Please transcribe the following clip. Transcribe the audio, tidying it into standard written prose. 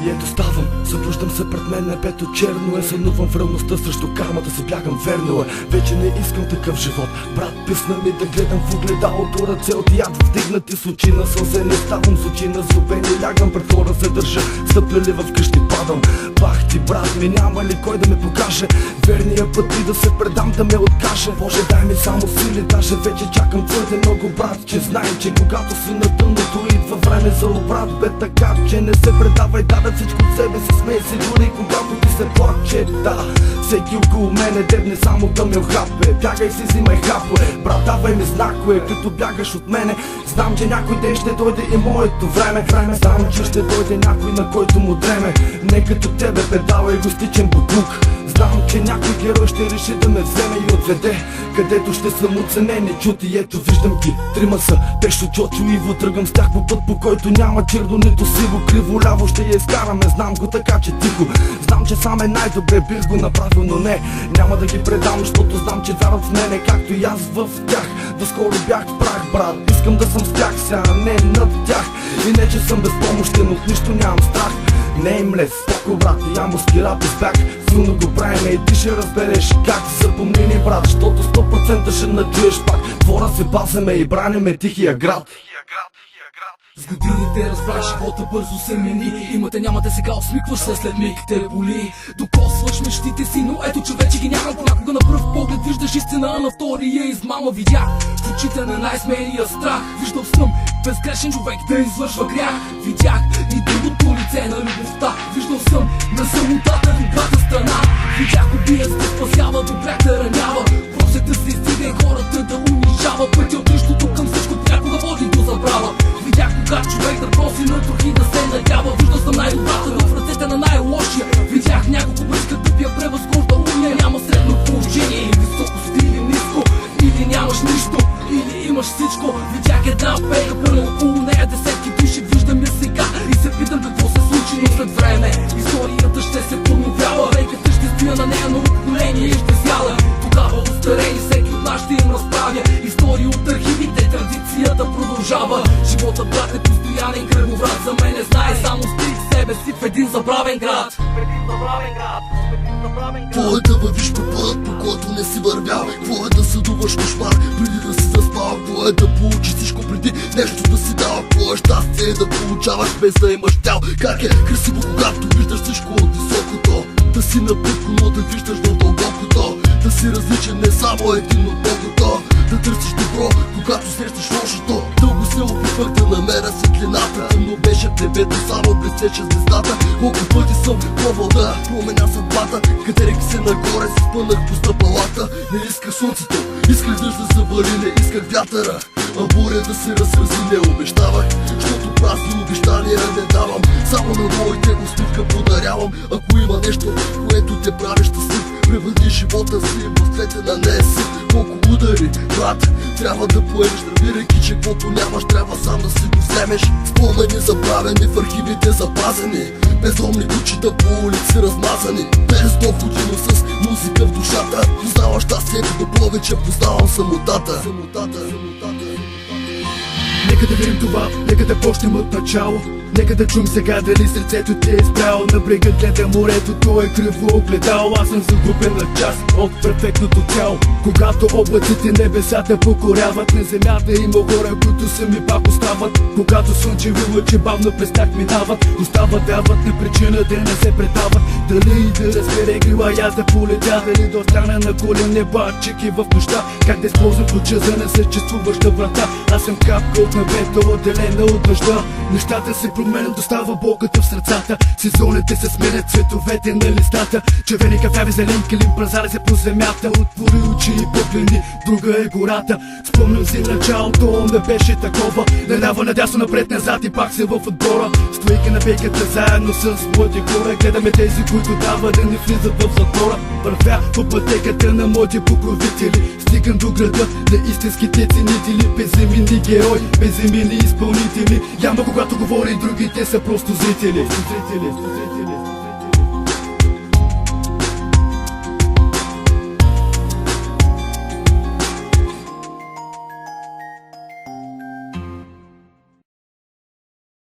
И ето ставам, събуждам се пред мен, небето черно е. Сънувам в реалността, срещу кармата се бягам, верно е. Вече не искам такъв живот, брат, писна ми да гледам в огледалото. Ръце от яд вдигнати с очи на сълзе. Не ставам с очи на злобени, лягам пред хора се държа, стъпляли в къщи падам. Бах ти, брат ми, няма ли кой да ме покаже верния път и да се предам, да ме откаже. Боже, дай ми само сили, даже вече чакам твърде много, брат. Че знаем, че когато си на дъното идва време за обрат. Бе така, че не се предавай, даде всичко от себе си, смей се дори когато ти се плаче. Да, всеки около мене дебне само да ме охапе. Бягай си, взимай хапове, брат, давай ми знакове, като бягаш от мене. Знам, че някой ден ще дойде и моето време. Знам, че ще дойде някой, на който му дреме. Не като тебе, педал егостичен буклук. Знам, че някой герой ще реши да ме вземе и отведе където ще съм оценен и чут. И ето виждам ги, трима са, Пешо, Чочо, Иво. Тръгвам с тях по път, по който няма черно, нито сиво. Криво ляво ще я изкараме, знам го така, че тихо. Знам, че сам е най-добре, бих го направил, но не, няма да ги предам, защото знам, че вярват в мене, както и аз в тях. Доскоро бях в прах, брат, искам да съм с тях, сега не над тях. И не, че съм безпомощен, от нищо нямам страх. Не им лез, споко, брат, ямбоски рап is back. Силно го правиме и ти ще разбереш как. Запомни ни, брат, защото 100% ще начуеш пак. Двора се паземе и браниме тихия град. С годините разбрах, живота бързо се мени. Имате, нямате, сега усмикваш се, след миг те боли. Докосваш мечтите си, но ето че вече ги няма. Понякога на пръв поглед виждаш истина, а на втория измама. Видях в очите на най-смелия страх. Виждал съм безгрешен човек да извършва грях. Видях и другото лице на любовта. Виждал съм на самотата в другата страна. Видях убиец да спасява, добряк да ранява. Просекта се изцеде хората да унижава. Пътя от нищото към всичко понякога води до забрава. Видях кога човек да проси на друг и да се надява. Виждал съм най-добрата в ръцете на най-лошия. Видях няколко бръчка да пия превъзхожда уния. Няма средно положение, или високо си, или ниско. Или нямаш нищо, или имаш всичко. Видях една пейка пълна около нея, десетки души. Виждам я сега и се питам какво се случи. Но след време историята ще се подновява. Пейката ще стоя на нея ново поколение и ще сяда. Тогава устарени всеки от нас ще им разправя истории от архивите, традицията продължава. Живота, брат, е постоянен кръговрат. За мен знае само стих себе си в един забравен град. Какво е да вървиш по път, по който не си вървял? Какво е да съдуваш кошмар преди да си заспал? Какво е да получиш всичко преди нещо да си дал? Какво е щастие да получаваш без да имаш тяло? Как е красиво, когато виждаш всичко от високото? Да си напитко, но да виждаш в дълбокото. Да си различен, не само един от другото. Да търсиш добро, когато срещаш лошото. Дълго се опитвах да намеря светлината, но беше в небето, само блестеше звездата. Колко пъти съм пробвал да променя съдбата. Катерих се нагоре, се спънах по стъпалата. Не исках слънцето, исках дъжд да завали, не исках вятъра, а буря да се разрази не обещавах. Защото празни обещания не давам, само на моите усмивка подарявам. Ако има нещо, което те прави щастлив, превърни живота си в цвете на неси. Колко удари, брат, трябва да поемеш, разбирайки, че каквото нямаш, трябва сам да си го вземеш. Спомени забравени, в архивите запазени, безумни кучета по улици размазани. Без доходимо с музика в душата, познаваш щастието до повече, познавам самотата. Нека да видим това, нека да почнем от начало. Нека да чуем сега дали сърцето ти е спряло. На брега гледа морето, то е криво огледало. Аз съм загубен на част от перфектното тяло. Когато облаците небесата покоряват, на земята има хора, които сами пак остават. Когато слънчеви лъчи бавно през тях минават, остават, дават на причина да не се предават. Дали и да разбере крила и аз да полетя, дали да остана на колене бачики в нощта. Как да използвам ключа за несъществуваща врата. Аз съм капка от небето, отделена от дъжда. Нещата се променят, остава болката в сърцата. Сезоните се сменят, цветовете на листата. Червени, кафяви, зелен килим, празари се по земята. Отвори очи и погледни, друга е гората. Спомням си началото, не беше такова. Наляво, надясно, напред, назад и пак се в отбора. Стоейки на бейката заедно с моите хора, гледаме тези, които дава да не влизат в затвора. Вървя по пътеката на моите покровители, стигам до града на истинските ценители. Безименни герои, безименни изпълнители. Няма когато говори, другите са просто зрители.